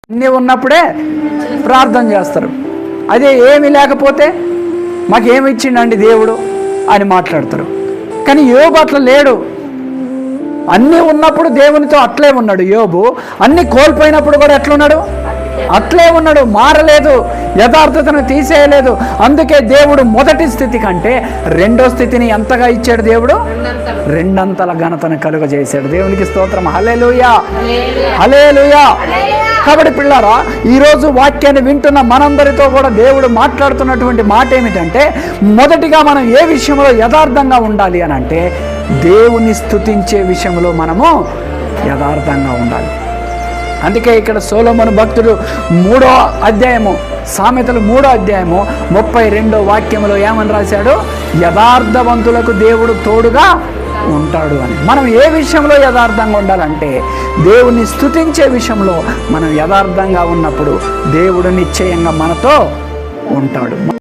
అన్నీ ఉన్నప్పుడే ప్రార్థన చేస్తారు. అదే ఏమీ లేకపోతే మాకేమి ఇచ్చిండండి దేవుడు అని మాట్లాడతారు. కానీ యోబు అట్లా లేడు. అన్నీ ఉన్నప్పుడు దేవునితో అట్లే ఉన్నాడు యోబు. అన్నీ కోల్పోయినప్పుడు కూడా ఎట్లున్నాడు? అట్లే ఉన్నాడు, మారలేదు, యథార్థతను తీసేయలేదు. అందుకే దేవుడు మొదటి స్థితి కంటే రెండో స్థితిని ఎంతగా ఇచ్చాడు? దేవుడు రెండంతల ఘనతను కలుగజేశాడు. దేవునికి స్తోత్రం. హల్లెలూయా, హల్లెలూయా. కాబట్టి పిల్లారా, ఈరోజు వాక్యాన్ని వింటున్న మనందరితో కూడా దేవుడు మాట్లాడుతున్నటువంటి మాట ఏమిటంటే, మొదటిగా మనం ఏ విషయంలో యథార్థంగా ఉండాలి అని అంటే, దేవుని స్తుతించే విషయంలో మనము యథార్థంగా ఉండాలి. అందుకే ఇక్కడ సొలొమోను భక్తుడు 3వ అధ్యాయము, సామెతలు 3వ అధ్యాయము 32వ వాక్యములో ఏమని రాశాడు? యథార్థవంతులకు దేవుడు తోడుగా ఉంటాడు అని. మనం ఏ విషయంలో యథార్థంగా ఉండాలంటే, దేవుని స్తుతించే విషయంలో మనం యథార్థంగా ఉన్నప్పుడు దేవుడు నిశ్చయంగా మనతో ఉంటాడు.